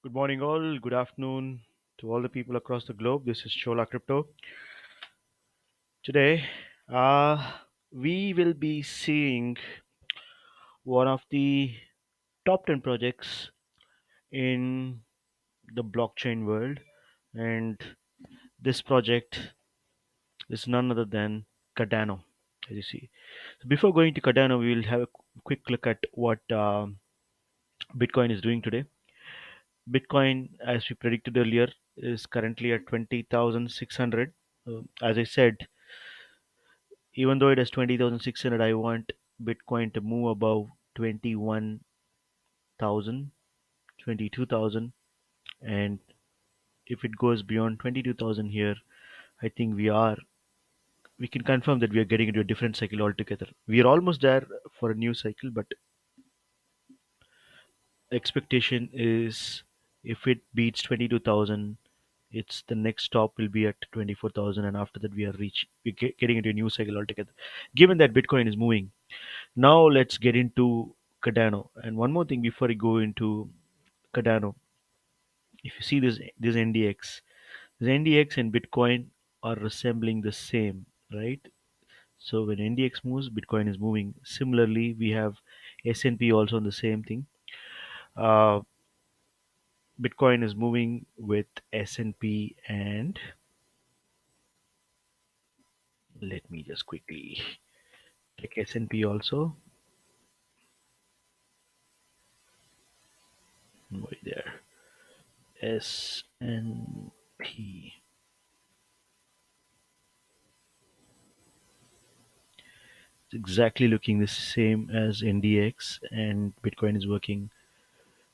Good morning, all. Good afternoon to all the people across the globe. This is Chola Crypto. Today, we will be seeing one of the top 10 projects in the blockchain world, and this project is none other than Cardano, as you see. So before going to Cardano, we will have a quick look at what Bitcoin is doing today. Bitcoin, as we predicted earlier, is currently at 20,600. As I said, even though it is 20,600, I want Bitcoin to move above 21,000, 22,000, and if it goes beyond 22,000 here, I think we can confirm that we are getting into a different cycle altogether. We are almost there for a new cycle, but expectation is if it beats 22,000, it's the next stop will be at 24,000, and after that we're getting into a new cycle altogether. Given that Bitcoin is moving, now let's get into Cardano. And one more thing before I go into Cardano, if you see this NDX and Bitcoin are resembling the same, right? So when NDX moves, Bitcoin is moving. Similarly, we have S&P also on the same thing. Uh, Bitcoin is moving with S&P, and let me just quickly check S&P also. Wait there, S&P. It's exactly looking the same as NDX, and Bitcoin is working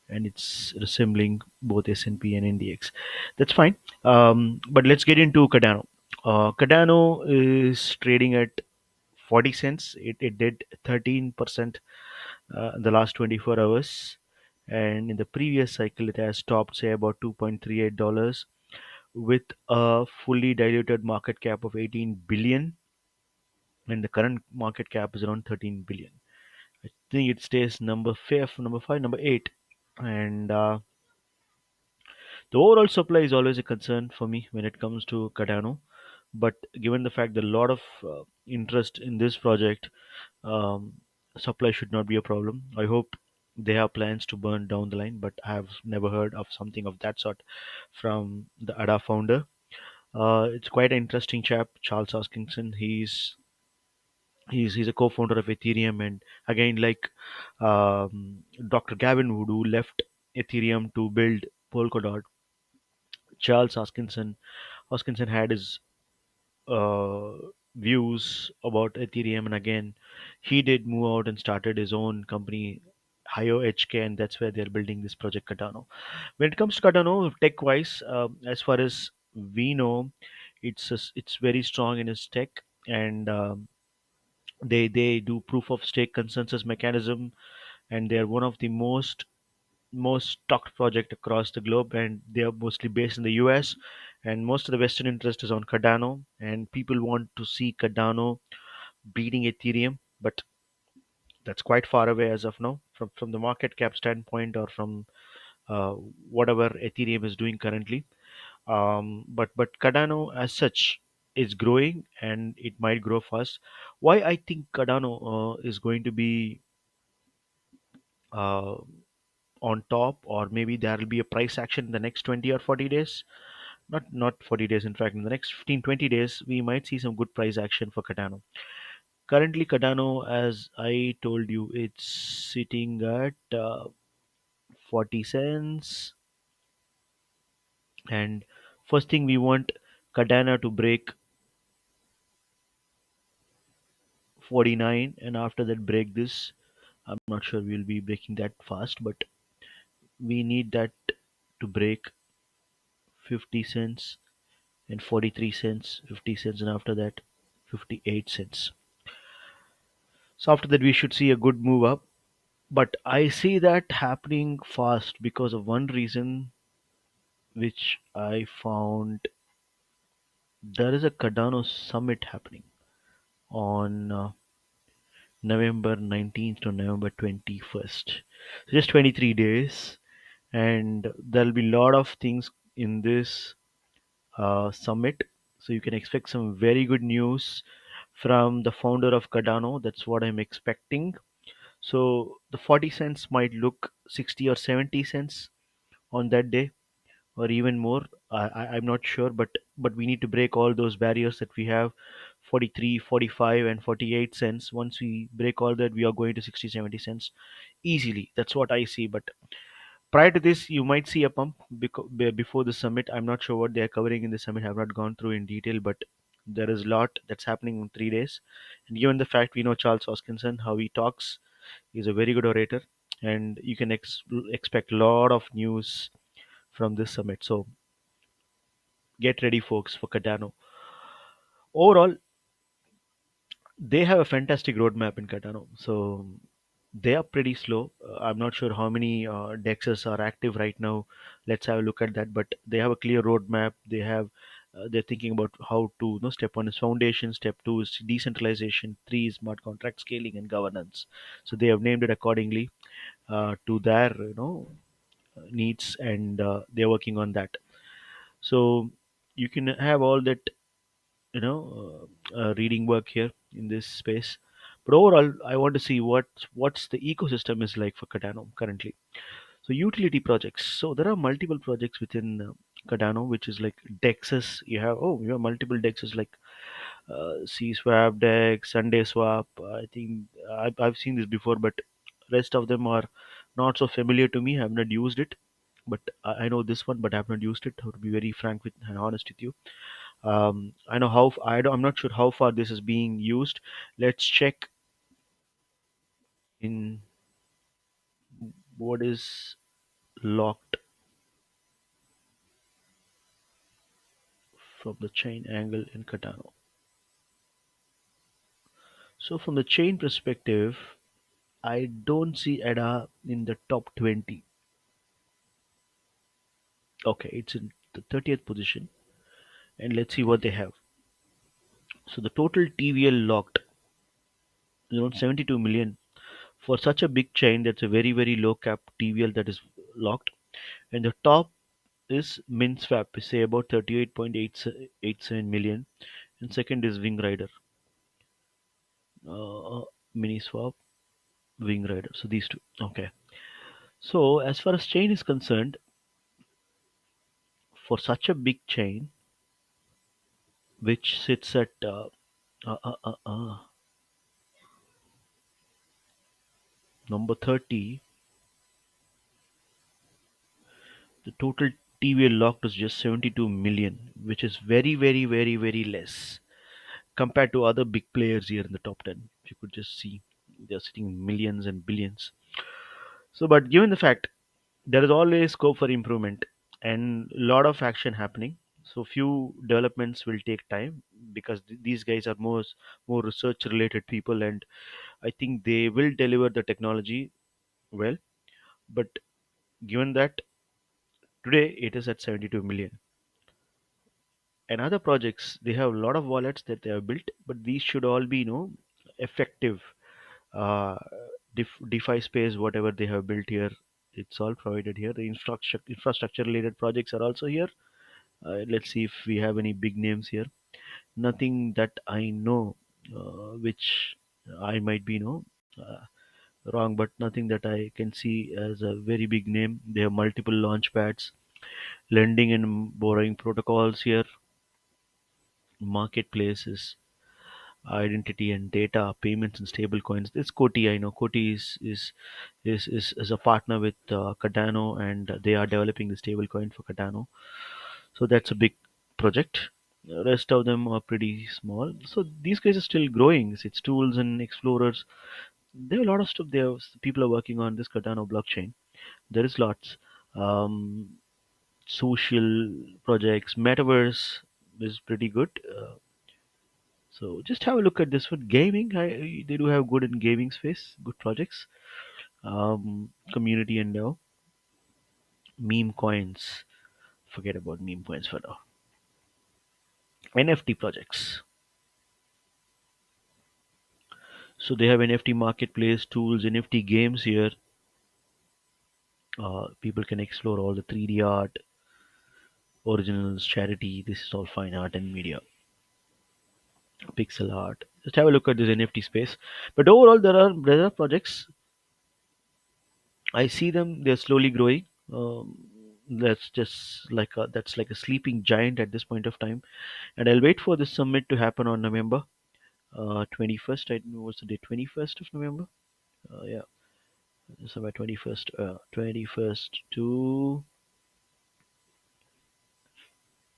and it's resembling both S&P and NDX. That's fine. But let's get into Cardano. Cardano is trading at 40 cents. It did 13% in the last 24 hours. And in the previous cycle, it has topped, say, about $2.38 with a fully diluted market cap of 18 billion, and the current market cap is around 13 billion. I think it stays number five, number eight, and the overall supply is always a concern for me when it comes to Cardano. But given the fact that a lot of interest in this project, um, supply should not be a problem. I hope they have plans to burn down the line, but I have never heard of something of that sort from the ADA founder. It's quite an interesting chap, Charles Hoskinson. He's a co-founder of Ethereum, and again, like Dr. Gavin Wood, who left Ethereum to build Polkadot. Charles Hoskinson had his uh, views about Ethereum, and again, he did move out and started his own company, HK, and that's where they're building this project Cardano. When it comes to Cardano, tech-wise, as far as we know, it's very strong in its tech, and they do proof of stake consensus mechanism, and they're one of the most talked project across the globe, and they are mostly based in the US, and most of the Western interest is on Cardano, and people want to see Cardano beating Ethereum, but that's quite far away as of now from the market cap standpoint, or from uh, whatever Ethereum is doing currently. But Cardano as such is growing, and it might grow fast. Why I think Cardano is going to be uh, on top, or maybe there will be a price action in the next 20 or 40 days. Not 40 days, in fact, in the next 15 20 days we might see some good price action for Cardano. Currently Cardano, as I told you, it's sitting at 40 cents, and first thing we want Cardano to break 49, and after that break this. I'm not sure we'll be breaking that fast, but we need that to break 50 cents and 43 cents, 50 cents, and after that 58 cents. So after that we should see a good move up, but I see that happening fast because of one reason which I found. There is a Cardano summit happening on November 19th to November 21st. So just 23 days, and there'll be a lot of things in this summit. So you can expect some very good news from the founder of Cardano. That's what I'm expecting. So the 40 cents might look 60 or 70 cents on that day, or even more. I'm not sure, but we need to break all those barriers that we have. 43, 45, and 48 cents. Once we break all that, we are going to 60, 70 cents easily. That's what I see. But prior to this, you might see a pump before the summit. I'm not sure what they are covering in the summit. I've not gone through in detail, but there is a lot that's happening in 3 days. And given the fact we know Charles Hoskinson, how he talks, he's a very good orator, and you can expect a lot of news from this summit. So get ready, folks, for Cardano. Overall, they have a fantastic roadmap in Cardano. So they are pretty slow. I'm not sure how many dexes are active right now. Let's have a look at that. But they have a clear roadmap. They're thinking about how to, step one is foundation, step two is decentralization, three is smart contract scaling and governance. So they have named it accordingly to their needs, and they're working on that. So you can have all that reading work here in this space. But overall, I want to see what's the ecosystem is like for Cardano currently. So utility projects. So there are multiple projects within Cardano, which is like dexes. You have multiple dexes like CSwap dex, Sunday swap. I think I've seen this before, but rest of them are not so familiar to me. I've not used it, but I know this one, but I've not used it. To be very frank with and honest with you, I know how I'm not sure how far this is being used. Let's check in what is locked from the chain angle in Cardano. So from the chain perspective, I don't see ADA in the top 20. Okay, it's in the 30th position, and let's see what they have. So the total TVL locked is around 72 million. For such a big chain, that's a very very low cap TVL that is locked. And the top is MinSwap, say about 38.87 million, and second is Wing Rider, Mini Swap, Wing Rider. So these two. Okay. So as far as chain is concerned, for such a big chain, which sits at uh, uh, uh, uh, number 30, the total TVL locked is just 72 million, which is very, very, very, very less compared to other big players here in the top 10. If you could just see, they're sitting in millions and billions. So, but given the fact there is always scope for improvement and a lot of action happening, so few developments will take time because these guys are more research related people, and I think they will deliver the technology well. But given that today it is at 72 million, and other projects they have a lot of wallets that they have built, but these should all be effective. uh, DeFi space, whatever they have built here, it's all provided here. The infrastructure related projects are also here. Let's see if we have any big names here. Nothing that I know, which I might be uh, wrong, but nothing that I can see as a very big name. They have multiple launch pads, lending and borrowing protocols here, marketplaces, identity and data, payments and stable coins. This Koti, I know Koti is a partner with Cardano, and they are developing the stable coin for Cardano. So that's a big project. The rest of them are pretty small. So these guys are still growing. It's tools and explorers. There are a lot of stuff there. People are working on this Cardano blockchain. There is lots. Um, Social projects, metaverse is pretty good. So just have a look at this one. Gaming, they do have good in gaming space, good projects. Community and now meme coins. Forget about meme coins for now. NFT projects. So they have NFT marketplace tools, NFT games here. People can explore all the 3D art, originals, charity. This is all fine art and media, pixel art. Just have a look at this NFT space. But overall, there are projects. I see them. They're slowly growing. That's like a sleeping giant at this point of time. And I'll wait for this summit to happen on November 21st. I don't know what's the date. 21st of November. Yeah, December 21st. 21st to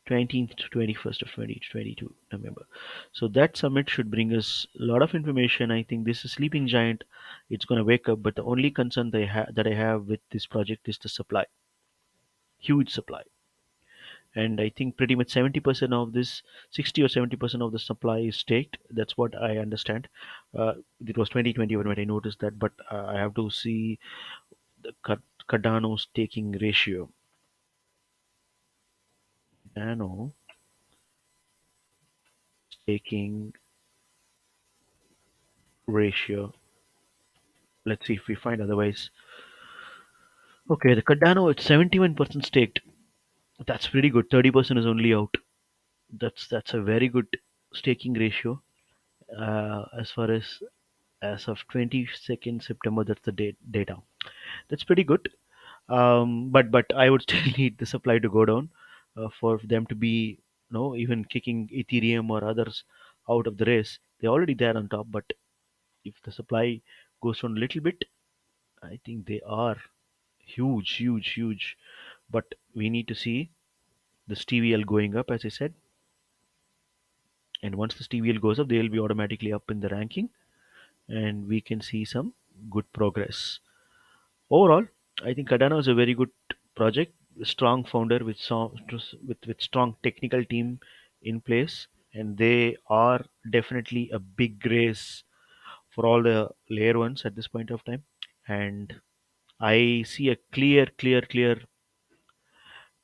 19th to 21st of 2022 November. So that summit should bring us a lot of information. I think this is sleeping giant. It's going to wake up, but the only concern that I have with this project is the supply, huge supply. And I think pretty much 70% of this, 60 or 70% of the supply is staked. That's what I understand. It was 2020 when I noticed that, but I have to see the Cardano staking ratio. Nano staking ratio. Let's see if we find otherwise. Okay, the Cardano it's 71% staked. That's pretty good. 30% is only out. That's a very good staking ratio. As far as of 22nd September, that's the data. That's pretty good. But I would still need the supply to go down for them to be, even kicking Ethereum or others out of the race. They're already there on top, but if the supply goes down a little bit, I think they are huge, huge, huge. But we need to see the TVL going up, as I said, and once the TVL goes up, they will be automatically up in the ranking, and we can see some good progress. Overall, I think Cardano is a very good project, strong founder with strong technical team in place, and they are definitely a big race for all the layer ones at this point of time. And I see a clear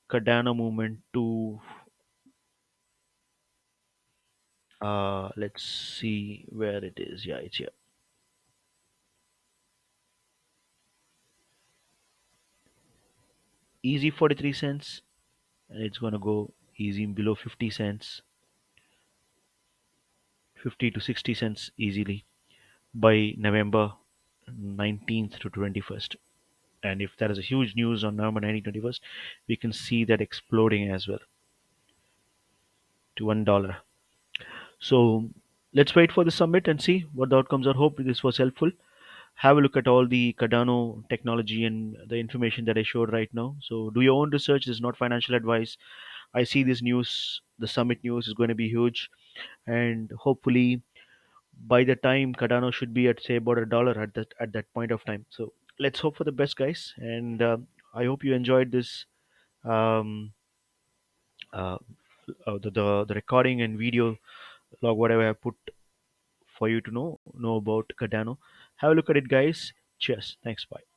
Cardano movement to let's see where it is. Yeah, it's here. Easy 43 cents, and it's gonna go easy below 50 cents, 50 to 60 cents easily by November 19th to 21st. And if there is a huge news on November 19th, 21st, we can see that exploding as well to $1. So let's wait for the summit and see what the outcomes are. Hope this was helpful. Have a look at all the Cardano technology and the information that I showed right now. So do your own research. This is not financial advice. I see this news, the summit news is going to be huge, and hopefully by the time Cardano should be at say about $1 at that point of time. So let's hope for the best, guys, and I hope you enjoyed this um, uh, the recording and video log whatever I put for you to know about Cardano. Have a look at it, guys. Cheers. Thanks. Bye.